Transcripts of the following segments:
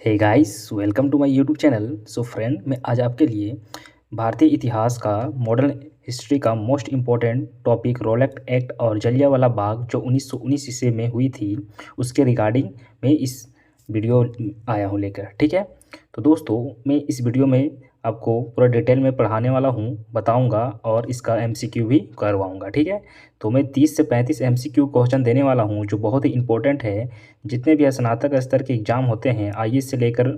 Hey guys, welcome to my YouTube channel. So friend, मैं आज आपके लिए भारतीय इतिहास का मॉडर्न हिस्ट्री का most important topic Rowlatt Act और जलियांवाला बाग जो 1919 ईस्वी में हुई थी उसके रिगार्डिंग मैं इस वीडियो आया हूँ लेकर। ठीक है, तो दोस्तों मैं इस वीडियो में आपको पूरा डिटेल में पढ़ाने वाला हूँ, बताऊँगा और इसका एमसीक्यू भी करवाऊँगा। ठीक है, तो मैं 30 से 35 एमसीक्यू क्वेश्चन देने वाला हूँ जो बहुत ही इंपॉर्टेंट है। जितने भी स्नातक स्तर के एग्ज़ाम होते हैं आईएएस से लेकर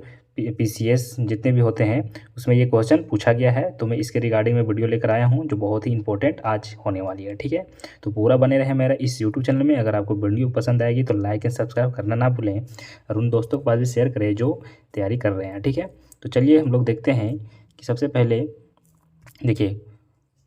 पीसीएस जितने भी होते हैं उसमें ये क्वेश्चन पूछा गया है, तो मैं इसके रिगार्डिंग में वीडियो लेकर आया हूँ जो बहुत ही इंपॉर्टेंट आज होने वाली है। ठीक है, तो पूरा बने रहे मेरा इस यूट्यूब चैनल में। अगर आपको वीडियो पसंद आएगी तो लाइक एंड सब्सक्राइब करना ना भूलें और उन दोस्तों के पास भी शेयर करें जो तैयारी कर रहे हैं। ठीक है, तो चलिए हम लोग देखते हैं कि सबसे पहले देखिए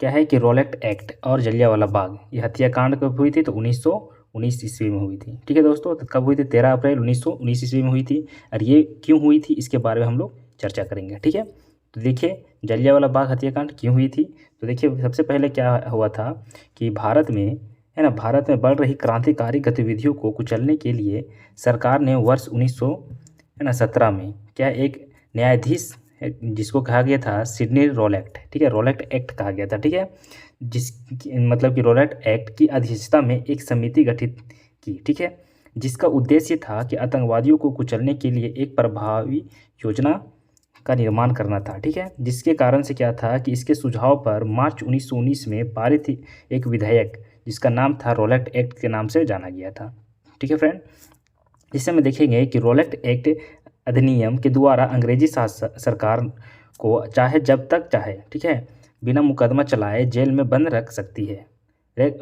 क्या है कि रॉलेट एक्ट और जलियांवाला बाग ये हत्याकांड कब हुई थी, तो 1919 ईस्वी में हुई थी। ठीक है दोस्तों, तो कब हुई थी? 13 अप्रैल 1919 ईस्वी में हुई थी। और ये क्यों हुई थी इसके बारे में हम लोग चर्चा करेंगे। ठीक है, तो देखिए जलियांवाला बाग हत्याकांड क्यों हुई थी। तो देखिए सबसे पहले क्या हुआ था कि भारत में है ना, भारत में बढ़ रही क्रांतिकारी गतिविधियों को कुचलने के लिए सरकार ने वर्ष 1917 में क्या एक न्यायाधीश जिसको कहा गया था सिडनी रॉलेट, ठीक है, रॉलेट एक्ट कहा गया था। ठीक है, जिस मतलब कि रॉलेट एक्ट की अध्यक्षता में एक समिति गठित की। ठीक है, जिसका उद्देश्य था कि आतंकवादियों को कुचलने के लिए एक प्रभावी योजना का निर्माण करना था। ठीक है, जिसके कारण से क्या था कि इसके सुझाव पर मार्च 1919 में पारित एक विधेयक जिसका नाम था रॉलेट एक्ट के नाम से जाना गया था। ठीक है फ्रेंड, जिससे हम देखेंगे कि रॉलेट एक्ट अधिनियम के द्वारा अंग्रेजी सरकार को चाहे जब तक चाहे, ठीक है, बिना मुकदमा चलाए जेल में बंद रख सकती है।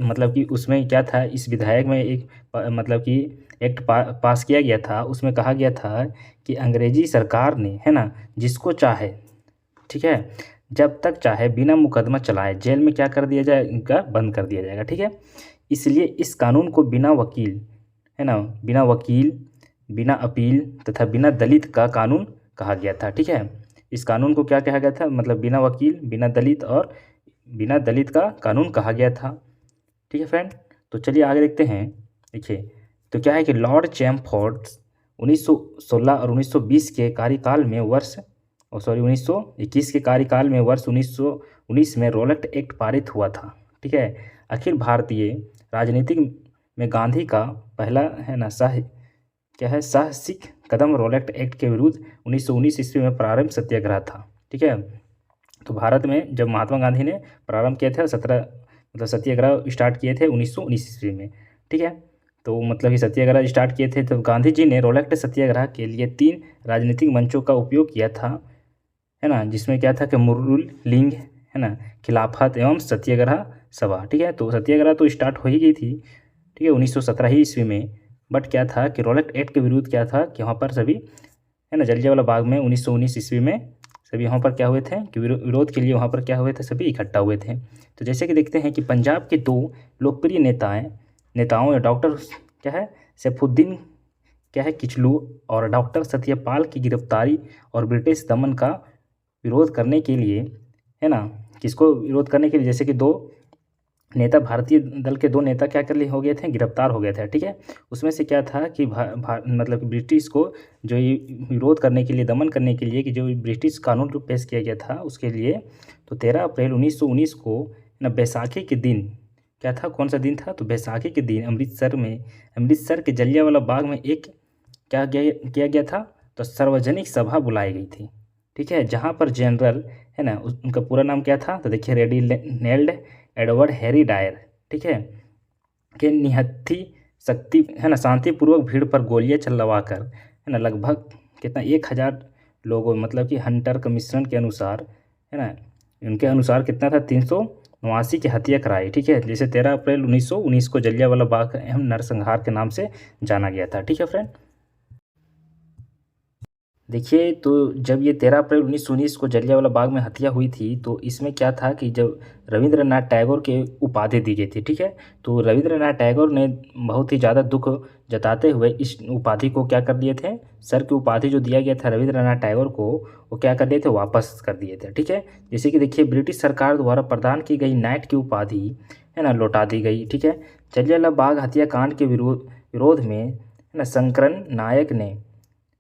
मतलब कि उसमें क्या था, इस विधेयक में एक मतलब कि एक्ट पास किया गया था। उसमें कहा गया था कि अंग्रेजी सरकार ने, है ना, जिसको चाहे, ठीक है, जब तक चाहे बिना मुकदमा चलाए जेल में क्या कर दिया जाएगा, बंद कर दिया जाएगा। ठीक है, इसलिए इस कानून को बिना वकील, है ना, बिना वकील, बिना अपील तथा बिना दलित का कानून कहा गया था। ठीक है, इस कानून को क्या कहा गया था, मतलब बिना वकील, बिना दलित और बिना दलित का कानून कहा गया था। ठीक है फ्रेंड, तो चलिए आगे देखते हैं। देखिए तो क्या है कि लॉर्ड चैमफोर्ड 1916 और 1920 के कार्यकाल में 1921 के कार्यकाल में वर्ष 1919 में रॉलेट एक्ट पारित हुआ था। ठीक है, अखिल भारतीय राजनीतिक में गांधी का पहला, है ना, साहसिक कदम रॉलेट एक्ट के विरुद्ध 1919 ईस्वी में प्रारंभ सत्याग्रह था। ठीक है, तो भारत में जब महात्मा गांधी ने प्रारंभ किया था 17 मतलब सत्याग्रह स्टार्ट किए थे 1919 ईस्वी में। ठीक है, तो मतलब कि सत्याग्रह स्टार्ट किए थे, तो गांधी जी ने रॉलेट सत्याग्रह के लिए 3 राजनीतिक मंचों का उपयोग किया था, है ना, जिसमें क्या था कि मुर्लुल लिंग, है ना, खिलाफत एवं सत्याग्रह सभा। ठीक है, तो सत्याग्रह तो स्टार्ट हो ही गई थी, ठीक है, 1917 ही ईस्वी में। बट क्या था कि रॉलेट एक्ट के विरुद्ध क्या था कि वहाँ पर सभी, है ना, जलियांवाला बाग में 1919 ईस्वी में सभी वहाँ पर क्या हुए थे कि विरोध के लिए वहाँ पर क्या हुए थे, सभी इकट्ठा हुए थे। तो जैसे कि देखते हैं कि पंजाब के 2 लोकप्रिय नेताओं या डॉक्टर क्या है सैफुद्दीन क्या है किचलू और डॉक्टर सत्यपाल की गिरफ्तारी और ब्रिटिश दमन का विरोध करने के लिए, है ना, किसको विरोध करने के लिए, जैसे कि 2 नेता, भारतीय दल के 2 नेता क्या कर लिए हो गए थे, गिरफ्तार हो गए थे। ठीक है, उसमें से क्या था कि मतलब कि ब्रिटिश को जो ये विरोध करने के लिए, दमन करने के लिए कि जो ब्रिटिश कानून को पेश किया गया था उसके लिए, तो 13 अप्रैल 1919 को ना बैसाखी के दिन क्या था, कौन सा दिन था, तो बैसाखी के दिन अमृतसर के जलियांवाला बाग में एक क्या किया गया था, तो सार्वजनिक सभा बुलाई गई थी। ठीक है, जहाँ पर जनरल, है ना, उनका पूरा नाम क्या था, तो देखिए रेडिनेल्ड एडवर्ड हैरी डायर, ठीक है, के निहत्थी शक्ति, है ना, शांतिपूर्वक भीड़ पर गोलियां चलवा कर, है ना, लगभग कितना 1000 लोगों, मतलब कि हंटर कमीशन के अनुसार, है ना, उनके अनुसार कितना था 389 की हत्या कराई। ठीक है, जैसे 13 अप्रैल 1919 को जलियांवाला बाग का अहम नरसंहार के नाम से जाना गया था। ठीक है फ्रेंड, देखिए तो जब ये 13 अप्रैल 1919 को जलियांवाला बाग में हत्या हुई थी, तो इसमें क्या था कि जब रविंद्रनाथ टैगोर के उपाधि दी गई थी। ठीक है, तो रविंद्रनाथ टैगोर ने बहुत ही ज़्यादा दुख जताते हुए इस उपाधि को क्या कर दिए थे, सर की उपाधि जो दिया गया था रविंद्रनाथ टैगोर को, वो क्या कर दिए थे, वापस कर दिए थे। ठीक है, जैसे कि देखिए ब्रिटिश सरकार द्वारा प्रदान की गई नाइट की उपाधि, है ना, लौटा दी गई। ठीक है, जलियांवाला बाग हत्याकांड के विरोध में, है ना, शंकरन नायक ने,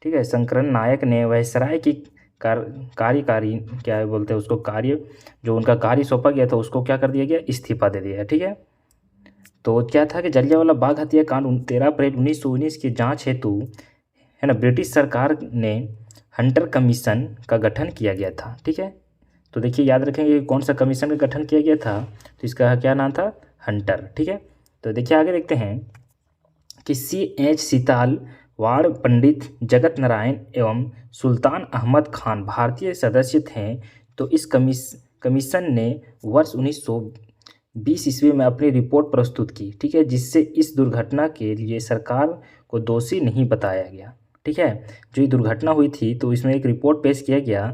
ठीक है। शंकरन नायक ने वायसराय की कार्यकारी क्या बोलते हैं उसको, कार्य जो उनका कार्य सौंपा गया था उसको क्या कर दिया गया, इस्तीफा दे दिया। ठीक है। तो क्या था कि जलियांवाला बाग हत्याकांड 13 अप्रैल 1919 की जांच हेतु है ना ब्रिटिश सरकार ने हंटर कमीशन का गठन किया गया था। ठीक है। तो देखिए याद रखेंगे कौन सा कमीशन का गठन किया गया था, तो इसका क्या नाम था, हंटर। ठीक है। तो देखिए आगे देखते हैं कि C.H. सीताल, वाड़ पंडित जगत नारायण एवं सुल्तान अहमद खान भारतीय सदस्य थे। तो इस कमीशन ने वर्ष 1920 ईस्वी में अपनी रिपोर्ट प्रस्तुत की। ठीक है। जिससे इस दुर्घटना के लिए सरकार को दोषी नहीं बताया गया। ठीक है। जो ये दुर्घटना हुई थी तो इसमें एक रिपोर्ट पेश किया गया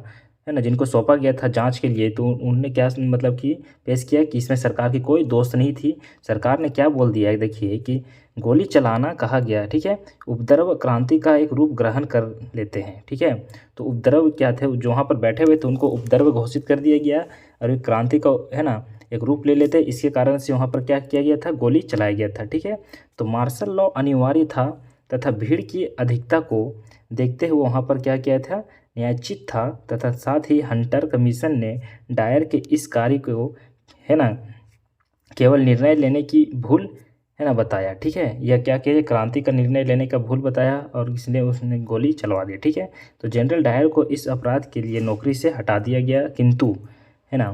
है ना, जिनको सौंपा गया था जांच के लिए। तो उन्होंने क्या मतलब कि पेश किया कि इसमें सरकार की कोई दोष नहीं थी। सरकार ने क्या बोल दिया है देखिए कि गोली चलाना कहा गया। ठीक है। उपद्रव क्रांति का एक रूप ग्रहण कर लेते हैं। ठीक है। तो उपद्रव क्या थे, जो वहाँ पर बैठे हुए थे उनको उपद्रव घोषित कर दिया गया और एक क्रांति का है ना एक रूप ले लेते, इसके कारण से वहाँ पर क्या किया गया था, गोली चलाया गया था। ठीक है। तो मार्शल लॉ अनिवार्य था तथा भीड़ की अधिकता को देखते हुए वहाँ पर क्या किया था, न्यायोचित था। तथा साथ ही हंटर कमीशन ने डायर के इस कार्य को है ना केवल निर्णय लेने की भूल है ना बताया। ठीक है। यह क्या किया, क्रांति का निर्णय लेने का भूल बताया और इसलिए उसने गोली चलवा दी। ठीक है। तो जनरल डायर को इस अपराध के लिए नौकरी से हटा दिया गया, किंतु है ना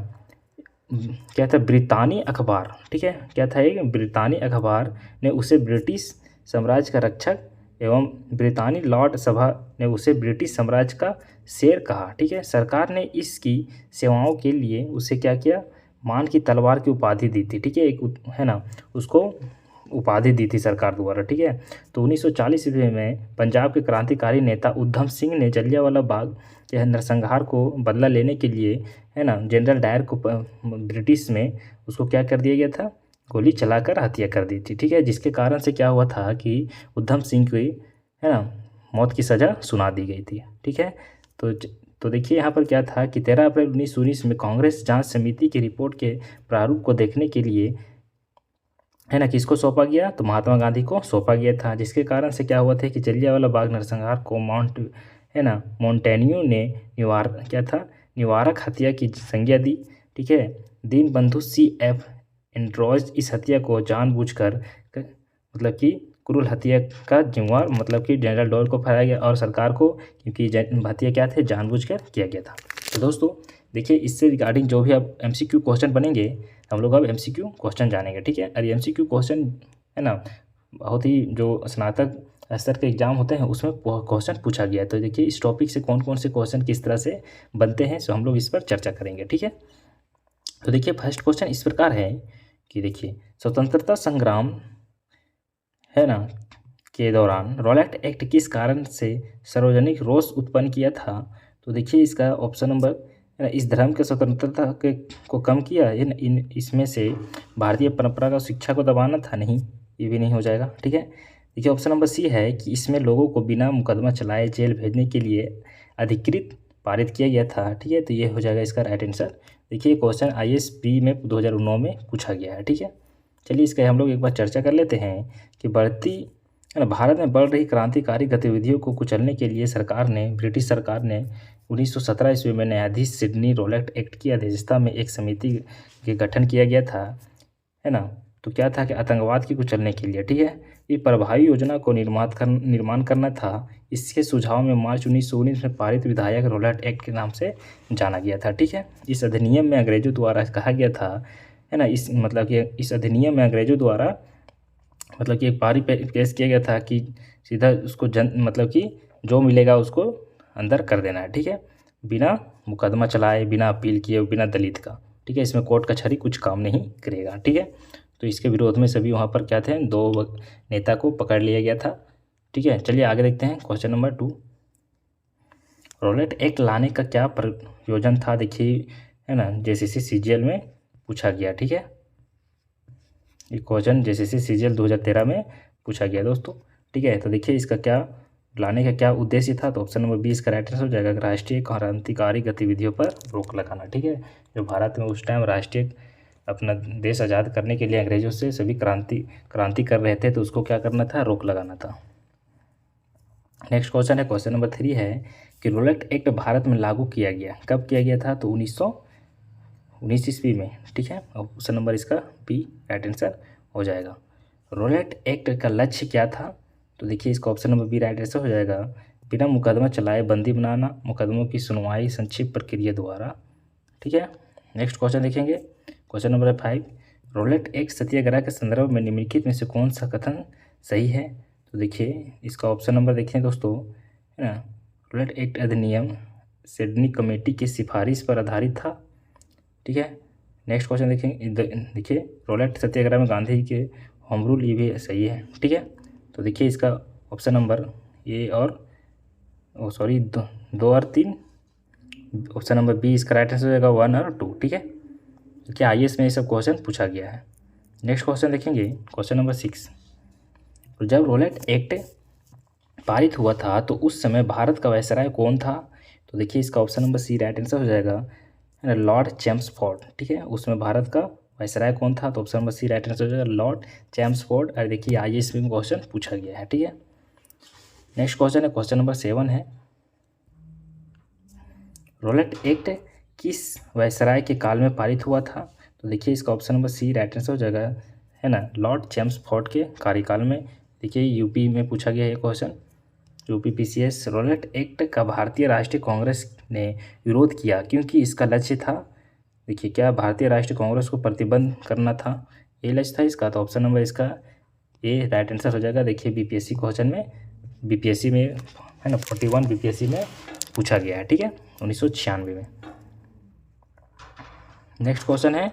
क्या था, ब्रितानी अखबार, ठीक है, क्या था ये, ब्रितानी अखबार ने उसे ब्रिटिश साम्राज्य का रक्षक एवं ब्रितानी लॉर्ड सभा ने उसे ब्रिटिश साम्राज्य का शेर कहा। ठीक है। सरकार ने इसकी सेवाओं के लिए उसे क्या किया, मान की तलवार की उपाधि दी थी। ठीक है। एक है ना उसको उपाधि दी थी सरकार द्वारा। ठीक है। तो 1940 ईस्वी में पंजाब के क्रांतिकारी नेता उधम सिंह ने जलियांवाला बाग के नरसंहार को बदला लेने के लिए है ना जनरल डायर को ब्रिटिश में उसको क्या कर दिया गया था, गोली चलाकर हत्या कर दी थी। ठीक है। जिसके कारण से क्या हुआ था कि उधम सिंह की है ना मौत की सज़ा सुना दी गई थी। ठीक है। तो देखिए यहाँ पर क्या था कि 13 अप्रैल 1919 में कांग्रेस जांच समिति की रिपोर्ट के प्रारूप को देखने के लिए है ना किसको सौंपा गया, तो महात्मा गांधी को सौंपा गया था। जिसके कारण से क्या हुआ था कि जलियांवाला बाग नरसंहार को मोंटेन्यू ने क्या था, निवारक हत्या की संज्ञा दी। ठीक है। दीनबंधु C.F. एंड्रॉज इस हत्या को जानबूझकर मतलब कि क्रूर हत्या का जिम्मेवार मतलब कि जनरल डायर को फहराया गया और सरकार को, क्योंकि हत्या क्या थे, जानबूझकर किया गया था। तो दोस्तों देखिए इससे रिगार्डिंग जो भी अब MCQ क्वेश्चन बनेंगे, हम लोग अब MCQ क्वेश्चन जानेंगे। ठीक है। और MCQ क्वेश्चन है ना बहुत ही जो स्नातक स्तर के एग्जाम होते हैं उसमें क्वेश्चन पूछा गया है। तो देखिए इस टॉपिक से कौन कौन से क्वेश्चन किस तरह से बनते हैं, सो हम लोग इस पर चर्चा करेंगे। ठीक है। तो देखिए फर्स्ट क्वेश्चन इस प्रकार है कि देखिए स्वतंत्रता संग्राम है ना के दौरान रॉलेट एक्ट किस कारण से सार्वजनिक रोष उत्पन्न किया था। तो देखिए इसका ऑप्शन नंबर है ना, इस धर्म के स्वतंत्रता के को कम किया है, इसमें से भारतीय परंपरा का शिक्षा को दबाना था, नहीं, ये भी नहीं हो जाएगा। ठीक है। देखिए ऑप्शन नंबर C है कि इसमें लोगों को बिना मुकदमा चलाए जेल भेजने के लिए अधिकृत पारित किया गया था। ठीक है। तो ये हो जाएगा इसका राइट आंसर। देखिए क्वेश्चन IAS प्री में 2009 में पूछा गया है। ठीक है। चलिए इसका हम लोग एक बार चर्चा कर लेते हैं कि भारत में बढ़ रही क्रांतिकारी गतिविधियों को कुचलने के लिए ब्रिटिश सरकार ने 1917 ईस्वी में न्यायाधीश सिडनी रॉलेट एक्ट की अध्यक्षता में एक समिति के गठन किया गया था, है ना। तो क्या था कि आतंकवाद की कुचलने के लिए। ठीक है। ये प्रभावी योजना को निर्माण करना था। इसके सुझाव में मार्च 1919 में पारित विधायक रॉलेट एक्ट के नाम से जाना गया था। ठीक है। इस अधिनियम में अंग्रेजों द्वारा कहा गया था है ना, इस अधिनियम में अंग्रेजों द्वारा मतलब कि एक पारी पेश किया गया था कि सीधा उसको मतलब कि जो मिलेगा उसको अंदर कर देना है। ठीक है। बिना मुकदमा चलाए, बिना अपील किए, बिना दलित का। ठीक है। इसमें कोर्ट कचहरी कुछ काम नहीं करेगा। ठीक है। तो इसके विरोध में सभी वहाँ पर क्या थे, 2 नेता को पकड़ लिया गया था। ठीक है। चलिए आगे देखते हैं क्वेश्चन नंबर 2। रॉलेट एक्ट लाने का क्या प्रयोजन था, देखिए है ना JCC CGL में पूछा गया। ठीक है। ये क्वेश्चन JCC CGL 2013 में पूछा गया दोस्तों। ठीक है। तो देखिए इसका क्या लाने का क्या उद्देश्य था, तो ऑप्शन नंबर 20 का राइट आंसर हो जाएगा राष्ट्रीय क्रांतिकारी गतिविधियों पर रोक लगाना। ठीक है। जो भारत में उस टाइम राष्ट्रीय अपना देश आज़ाद करने के लिए अंग्रेजों से सभी क्रांति कर रहे थे, तो उसको क्या करना था, रोक लगाना था। नेक्स्ट क्वेश्चन है, क्वेश्चन नंबर 3 है कि रोलेट एक्ट भारत में लागू किया गया, कब किया गया था? तो 1919 ईस्वी में। ठीक है, ऑप्शन नंबर इसका बी राइट आंसर हो जाएगा। रोलेट एक्ट का लक्ष्य क्या था? तो देखिए इसका option number B right answer हो जाएगा। बिना मुकदमा चलाए बंदी बनाना, मुकदमों की सुनवाई संक्षिप्त प्रक्रिया द्वारा। ठीक है, नेक्स्ट क्वेश्चन देखेंगे, क्वेश्चन नंबर 5, रोलेट एक्ट सत्याग्रह के संदर्भ में निम्नलिखित में से कौन सा कथन सही है? तो देखिए इसका ऑप्शन नंबर देखिए दोस्तों, है ना, रोलेट एक्ट अधिनियम सिडनी कमेटी की सिफारिश पर आधारित था। ठीक है, नेक्स्ट क्वेश्चन देखेंगे, देखिए रोलेट सत्याग्रह में गांधी जी के होम रूल, ये भी सही है। ठीक है, तो देखिए इसका ऑप्शन नंबर ए और सॉरी दो और 3, ऑप्शन नंबर बी इसका राइट आंसर हो जाएगा 1 और 2। ठीक है, क्या IAS में ये सब क्वेश्चन पूछा गया है। नेक्स्ट क्वेश्चन देखेंगे, क्वेश्चन नंबर 6, तो जब रोलेट एक्ट पारित हुआ था तो उस समय भारत का वायसराय कौन था? तो देखिए इसका option number C right answer हो जाएगा, है ना, लॉर्ड चैम्सफोर्ड। ठीक है, उसमें भारत का वायसराय कौन था? तो option number C right answer हो जाएगा, लॉर्ड चैम्सफोर्ड। और देखिए IAS में क्वेश्चन पूछा गया है। ठीक है, नेक्स्ट क्वेश्चन है, क्वेश्चन नंबर 7 है, रोलेट एक्ट किस वायसराय के काल में पारित हुआ था? तो देखिए इसका option number C right answer हो जाएगा, है ना, लॉर्ड चैम्सफोर्ड के कार्यकाल में। देखिए यूपी में पूछा गया है question, UP PCS। Rowlatt Act का भारतीय राष्ट्रीय कांग्रेस ने विरोध किया क्योंकि इसका लक्ष्य था, देखिए क्या भारतीय राष्ट्रीय कांग्रेस को प्रतिबंध करना था, ये लक्ष्य था इसका। तो ऑप्शन नंबर इसका ए राइट आंसर हो जाएगा। देखिए BPSC क्वेश्चन में, BPSC में, है ना, 41 BPSC में पूछा गया है। ठीक है, 1996 में। नेक्स्ट क्वेश्चन है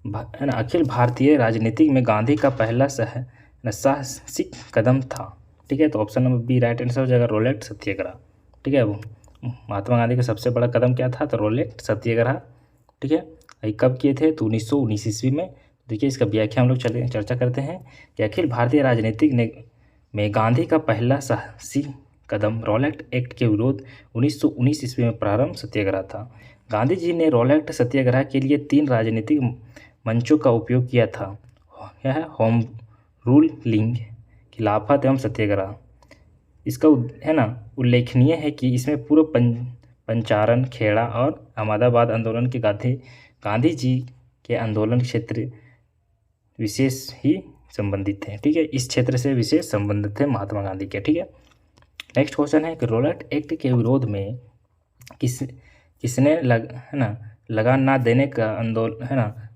ना, अखिल भारतीय राजनीति में गांधी का पहला साहसिक कदम था। ठीक है, तो option number B right answer हो जाएगा, रोलेट सत्याग्रह। ठीक है, वो महात्मा गांधी का सबसे बड़ा कदम क्या था? तो रोलेट सत्याग्रह। ठीक है, ये कब किए थे? तो 1919 ईस्वी में। देखिए इसका व्याख्या हम लोग चर्चा करते हैं कि अखिल भारतीय राजनीतिक में गांधी का पहला साहसी कदम रोलेट एक्ट के विरोध 1919 ईस्वी में प्रारंभ सत्याग्रह था। गांधी जी ने रोलेट सत्याग्रह के लिए 3 राजनीतिक मंचों का उपयोग किया था। यह है होम रूलिंग, खिलाफत एवं सत्याग्रह। इसका है ना, उल्लेखनीय है कि इसमें पूर्व पंचारण, खेड़ा और अहमदाबाद आंदोलन के गांधी जी के आंदोलन क्षेत्र विशेष ही संबंधित थे। ठीक है, इस क्षेत्र से विशेष संबंधित थे महात्मा गांधी के। ठीक है, नेक्स्ट क्वेश्चन है कि रोलेट एक्ट के विरोध में किसने है ना, लगान ना देने का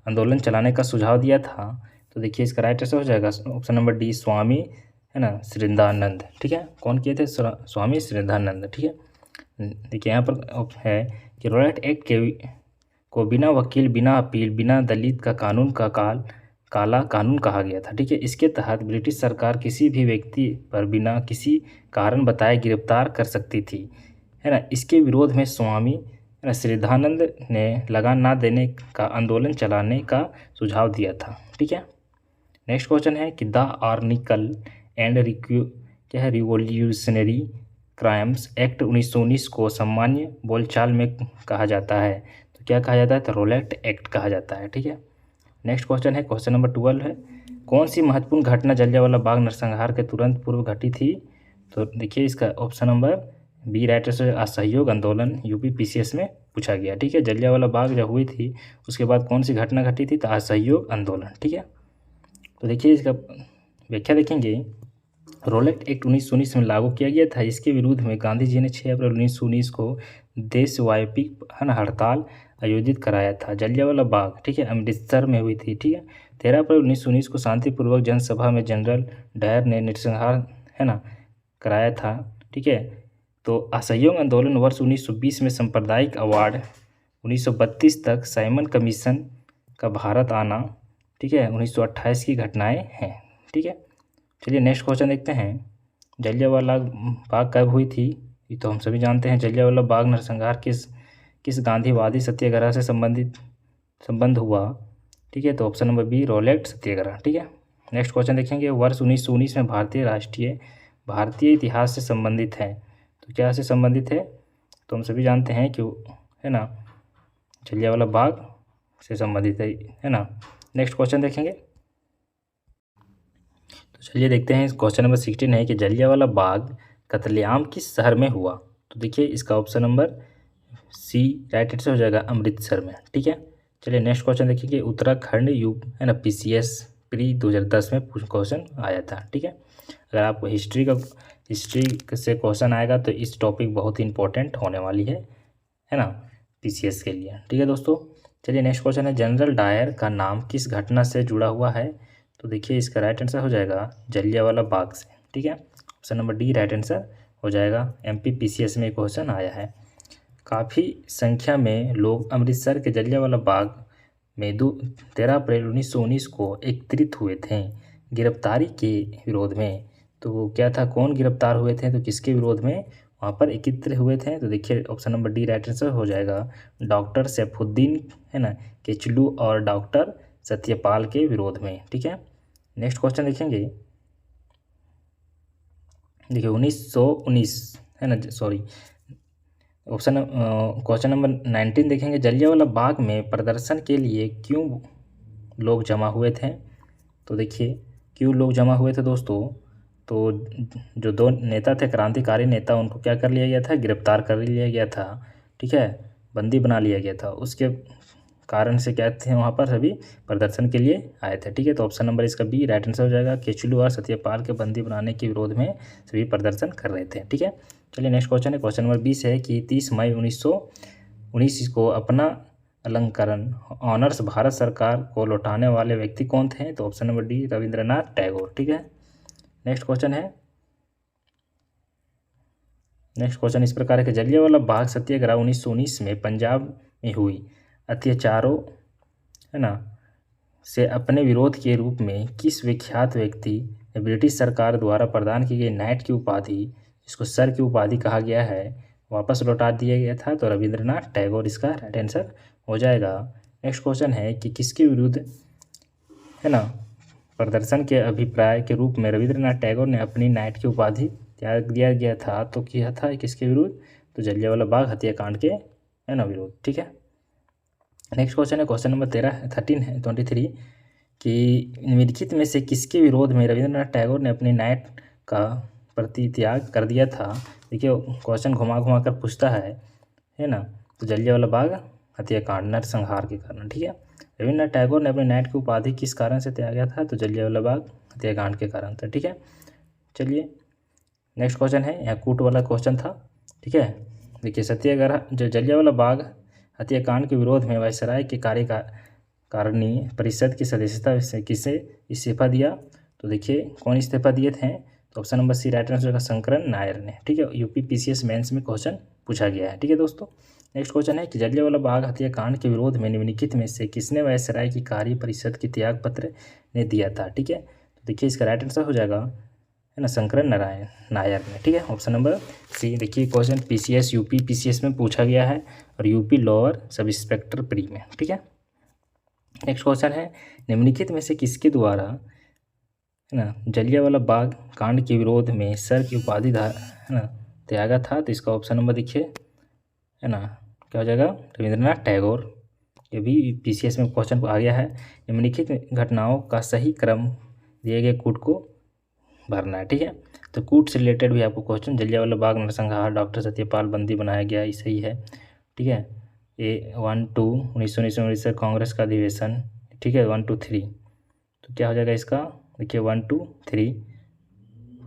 आंदोलन चलाने का सुझाव दिया था? तो देखिए इसका राइट आंसर हो जाएगा ऑप्शन नंबर डी, स्वामी, है ना, श्रद्धानंद। ठीक है, कौन किए थे? स्वामी श्रद्धानंद। ठीक है, देखिए यहाँ पर है कि रोलेट एक्ट को बिना वकील, बिना अपील, बिना दलित का कानून का काला कानून कहा गया था। ठीक है, इसके तहत ब्रिटिश सरकार किसी भी व्यक्ति पर बिना किसी कारण बताए गिरफ्तार कर सकती थी, है ना। इसके विरोध में स्वामी, है ना, श्रद्धानंद ने लगान ना देने का आंदोलन चलाने का सुझाव दिया था। ठीक है, नेक्स्ट क्वेश्चन है कि the anarchical and revolutionary crimes act 1919 को सामान्य बोलचाल में कहा जाता है, तो क्या कहा जाता है? तो रोलेट एक्ट कहा जाता है। ठीक है, नेक्स्ट क्वेश्चन है, क्वेश्चन नंबर 12 है, कौन सी महत्वपूर्ण घटना जलियांवाला बाग नरसंहार के तुरंत पूर्व घटी थी? तो देखिए इसका option number B right answer, असहयोग आंदोलन। यूपी PCS में पूछा गया। ठीक है, जलियांवाला बाग जब हुई थी उसके बाद कौन सी घटना घटी थी? तो असहयोग आंदोलन। ठीक है, तो देखिए इसका व्याख्या देखेंगे, रोलेट एक्ट 1919 में लागू किया गया था। इसके विरुद्ध में गांधी जी ने 6 अप्रैल 1919 को देशव्यापी हड़ताल आयोजित कराया था। जलियांवाला बाग, ठीक है, अमृतसर में हुई थी। ठीक है, 13 अप्रैल 1919 को शांतिपूर्वक जनसभा में जनरल डायर ने नरसंहार, है ना, कराया था। ठीक है, तो असहयोग आंदोलन वर्ष 1920 में सांप्रदायिक अवार्ड, 1932 तक साइमन कमीशन का भारत आना, ठीक है, 1928 की घटनाएं हैं। ठीक है, चलिए नेक्स्ट क्वेश्चन देखते हैं, जलियांवाला बाग कब हुई थी? ये तो हम सभी जानते हैं। जलियांवाला बाग नरसंहार किस गांधीवादी सत्याग्रह से संबंध हुआ? ठीक है, तो ऑप्शन नंबर बी, रोलेट सत्याग्रह। ठीक है, नेक्स्ट क्वेश्चन देखेंगे, वर्ष 1919 में भारतीय इतिहास से संबंधित है, तो क्या से संबंधित है? तो हम सभी जानते हैं कि, है ना, जलियांवाला बाग से संबंधित है ना। नेक्स्ट क्वेश्चन देखेंगे, तो चलिए देखते हैं, क्वेश्चन नंबर 16 है कि जलियांवाला बाग कत्लेआम किस शहर में हुआ? तो देखिए इसका option number C right answer हो जाएगा अमृतसर में। ठीक है, चलिए नेक्स्ट क्वेश्चन देखिए कि उत्तराखंड यू है ना PCS प्री 2010 में क्वेश्चन आया था। ठीक है, अगर आपको हिस्ट्री से क्वेश्चन आएगा तो इस टॉपिक बहुत ही इंपॉर्टेंट होने वाली है ना PCS के लिए। ठीक है दोस्तों, चलिए नेक्स्ट क्वेश्चन है जनरल डायर का नाम किस घटना से जुड़ा हुआ है? तो देखिए इसका राइट आंसर हो जाएगा जलियांवाला बाग से। ठीक है, option number D right answer हो जाएगा। MP PCS में क्वेश्चन आया है। काफ़ी संख्या में लोग अमृतसर के जलियांवाला बाग में 13 अप्रैल 1919 को एकत्रित हुए थे गिरफ्तारी के विरोध में। तो क्या था, कौन गिरफ्तार हुए थे, तो किसके विरोध में वहाँ पर एकत्र हुए थे? तो देखिए option number D right answer हो जाएगा डॉक्टर सैफुद्दीन है ना केचलू और डॉक्टर सत्यपाल के विरोध में। ठीक है, नेक्स्ट क्वेश्चन देखेंगे। देखिए 1919 है ना, सॉरी ऑप्शन क्वेश्चन नंबर 19 देखेंगे। जलियांवाला बाग में प्रदर्शन के लिए क्यों लोग जमा हुए थे? तो देखिए क्यों लोग जमा हुए थे दोस्तों, तो जो दो नेता थे, क्रांतिकारी नेता, उनको क्या कर लिया गया था, गिरफ्तार कर लिया गया था। ठीक है, बंदी बना लिया गया था। उसके कारण से क्या थे, वहाँ पर सभी प्रदर्शन के लिए आए थे। ठीक है, तो ऑप्शन नंबर इसका बी राइट आंसर हो जाएगा। केचलू और सत्यपाल के बंदी बनाने के विरोध में सभी प्रदर्शन कर रहे थे। ठीक है, चलिए नेक्स्ट क्वेश्चन है, क्वेश्चन नंबर 20 है कि 30 मई 1919 को अपना अलंकरण ऑनर्स भारत सरकार को लौटाने वाले व्यक्ति कौन थे? तो option number D Rabindranath Tagore. ठीक है, नेक्स्ट क्वेश्चन इस प्रकार है कि जलियांवाला बाग सत्याग्रह 1919 में पंजाब में हुई अत्याचारों है ना से अपने विरोध के रूप में किस विख्यात व्यक्ति ने ब्रिटिश सरकार द्वारा प्रदान की गई नाइट की उपाधि, जिसको सर की उपाधि कहा गया है, वापस लौटा दिया गया था? तो रविंद्रनाथ टैगोर इसका राइट आंसर हो जाएगा। नेक्स्ट क्वेश्चन है कि किसके विरुद्ध है ना प्रदर्शन के अभिप्राय के रूप में रविंद्रनाथ टैगोर ने अपनी नाइट की उपाधि त्याग दिया गया था? तो किया था किसके विरुद्ध? तो जलियांवाला बाग हत्याकांड के है ना विरोध। ठीक है, नेक्स्ट क्वेश्चन है क्वेश्चन नंबर 23 कि निम्नलिखित में से किसके विरोध में रविंद्रनाथ टैगोर ने अपनी नाइट का प्रतित्याग कर दिया था? देखिए क्वेश्चन घुमा कर पूछता है ना, तो जलियांवाला बाग हत्याकांड नरसंहार के कारण। ठीक है, रविंद्रनाथ टैगोर ने अपनी नाइट की उपाधि किस कारण से त्यागा था? तो जलियांवाला बाग हत्याकांड के कारण था। ठीक है, चलिए नेक्स्ट क्वेश्चन है, यहाँ कूट वाला क्वेश्चन था। ठीक है, देखिए सत्याग्रह जो जलियांवाला बाग हत्याकांड के विरोध में वायसराय के कार्यकारिणी परिषद की सदस्यता से किसे इस्तीफा दिया? तो देखिए कौन इस्तीफा दिए थे? तो option number C right answer होगा शंकरन नायर ने। ठीक है, UP PCS मेंस में क्वेश्चन पूछा गया है। ठीक है दोस्तों, नेक्स्ट क्वेश्चन है कि जलियांवाला बाग हत्याकांड के विरोध में निम्नलिखित में से किसने वायसराय की कार्य परिषद की त्याग पत्र ने दिया था? ठीक है, तो देखिए इसका राइट आंसर हो जाएगा है ना शंकरन नायर ने। ठीक है, ऑप्शन नंबर सी। देखिए क्वेश्चन PCS UP PCS में पूछा गया है और UP lower sub inspector pre में। ठीक है, नेक्स्ट क्वेश्चन है निम्नलिखित में से किसके द्वारा है ना जलियांवाला बाग कांड के विरोध में सर की उपाधि है ना त्यागा था? तो इसका ऑप्शन नंबर देखिए है ना क्या हो जाएगा, रविंद्रनाथ टैगोर। ये भी PCS में क्वेश्चन आ गया है। निम्नलिखित घटनाओं का सही क्रम दिए गए कूट को भरना है। ठीक है, तो कूट से रिलेटेड भी आपको क्वेश्चन, जलियांवाला बाग नरसंहार, डॉक्टर सत्यपाल बंदी बनाया गया, ये सही है। ठीक है, ये 1 2 1919 कांग्रेस का अधिवेशन। ठीक है, 1 2 3 तो क्या हो जाएगा इसका, देखिए 1 2 3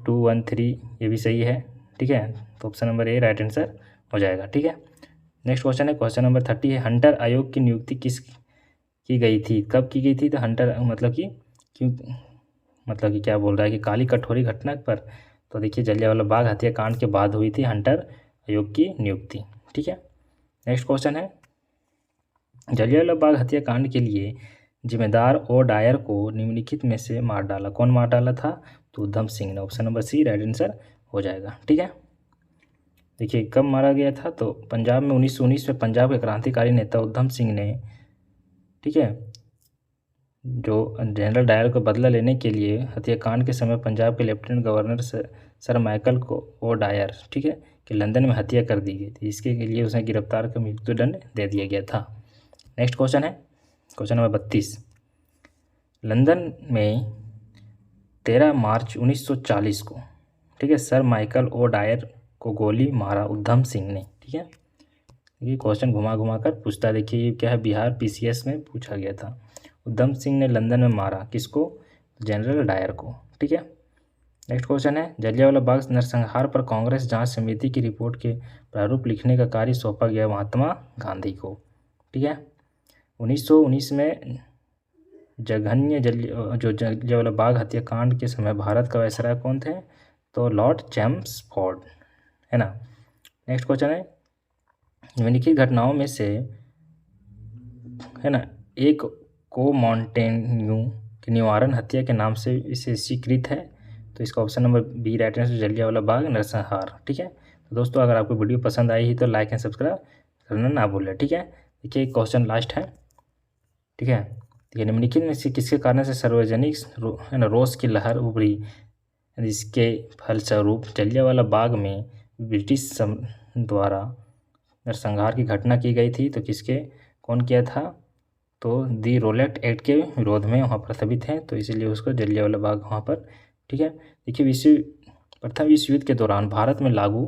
2 1 3 ये भी सही है। ठीक है, तो option number A right answer हो जाएगा। ठीक है, नेक्स्ट क्वेश्चन है क्वेश्चन नंबर 30 है हंटर आयोग की नियुक्ति किस की गई थी, कब की गई थी? तो हंटर मतलब कि क्यों, मतलब कि क्या बोल रहा है कि काली कटोरी घटना पर? तो देखिए जलियांवाला बाग हत्याकांड के बाद हुई थी हंटर आयोग की नियुक्ति। ठीक है, नेक्स्ट क्वेश्चन है जलियांवाला बाग हत्याकांड के लिए जिम्मेदार ओ डायर को निम्नलिखित में से मार डाला, कौन मार डाला था? तो उधम सिंह ने। Option number C right answer हो जाएगा। ठीक है, देखिए कब मारा गया था? तो पंजाब में 1919 में पंजाब के क्रांतिकारी नेता उधम सिंह ने, ठीक है, जो जनरल डायर को बदला लेने के लिए हत्याकांड के समय पंजाब के लेफ्टिनेंट गवर्नर सर माइकल को ओ डायर, ठीक है, कि लंदन में हत्या कर दी गई थी। इसके लिए उसे गिरफ्तार कर मृत्युदंड दे दिया गया था। नेक्स्ट क्वेश्चन है क्वेश्चन नंबर 32। लंदन में 13 मार्च 1940 को ठीक है, सर माइकल ओ डायर को गोली मारा उधम सिंह ने। ठीक है, ये क्वेश्चन घुमा घुमा कर पूछता है। देखिए ये क्या है, बिहार पीसीएस में पूछा गया था। उधम सिंह ने लंदन में मारा किसको, जनरल डायर को। ठीक है, नेक्स्ट क्वेश्चन है, जलियांवाला बाग नरसंहार पर कांग्रेस जांच समिति की रिपोर्ट के प्रारूप लिखने का कार्य सौंपा गया महात्मा गांधी को। ठीक है, 1919 में जघन्य जलियांवाला बाग हत्याकांड के समय भारत का वायसराय कौन थे, तो लॉर्ड चैम्सफोर्ड, है ना। नेक्स्ट क्वेश्चन है, निम्नलिखित घटनाओं में से, है ना, एक को मॉन्टेन्यू की निवारण हत्या के नाम से विशेषीकृत है, तो इसका option number B right answer, Jallianwala Bagh नरसंहार। ठीक है, तो दोस्तों अगर आपको वीडियो पसंद आई तो लाइक एंड सब्सक्राइब करना ना भूलें। ठीक है, देखिए क्वेश्चन लास्ट है। ठीक है, देखिए निम्नलिखित में से किसके कारण से सार्वजनिक है ना रोष की लहर उभरी, जिसके फलस्वरूप जलियांवाला बाग में ब्रिटिश द्वारा नरसंहार की घटना की गई थी, तो किसके कौन किया था, तो दी रोलेट एक्ट के विरोध में वहाँ पर सभी थे, तो इसीलिए उसको जलियांवाला बाग वहाँ पर। ठीक है, देखिए प्रथम विश्व युद्ध के दौरान भारत में लागू,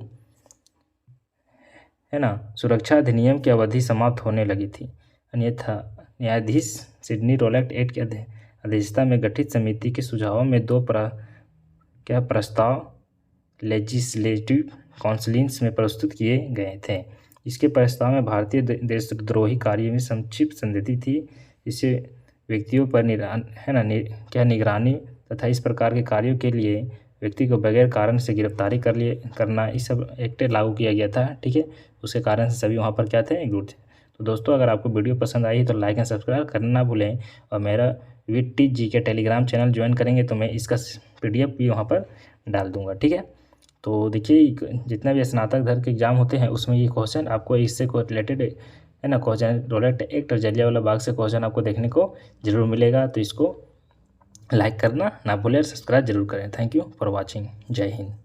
है ना, सुरक्षा अधिनियम की अवधि समाप्त होने लगी थी, अन्यथा न्यायाधीश सिडनी रोलेट एक्ट की अध्यक्षता में गठित समिति के सुझावों में दो प्रस्ताव लेजिस्लेटिव काउंसिल्स में प्रस्तुत किए गए थे। इसके प्रस्ताव में भारतीय देशद्रोही कार्य में संक्षिप्त संदेती थी, इससे व्यक्तियों पर निगरानी तथा इस प्रकार के कार्यों के लिए व्यक्ति को बगैर कारण से गिरफ्तारी करना, इस सब एक्ट लागू किया गया था। ठीक है, उसके कारण से सभी वहाँ पर क्या थे, एकजुट थे। तो दोस्तों अगर आपको वीडियो पसंद आई तो लाइक एंड सब्सक्राइब करना ना भूलें, और मेरा विट जी के टेलीग्राम चैनल ज्वाइन करेंगे तो मैं इसका PDF भी वहाँ पर डाल दूँगा। ठीक है, तो देखिए जितना भी स्नातक दर के एग्जाम होते हैं उसमें ये क्वेश्चन आपको इससे को रिलेटेड, है ना, क्वेश्चन रोलेट एक्ट और जलियांवाला बाग से क्वेश्चन आपको देखने को जरूर मिलेगा, तो इसको लाइक करना ना भूलें और सब्सक्राइब जरूर करें। Thank you for watching. जय हिंद।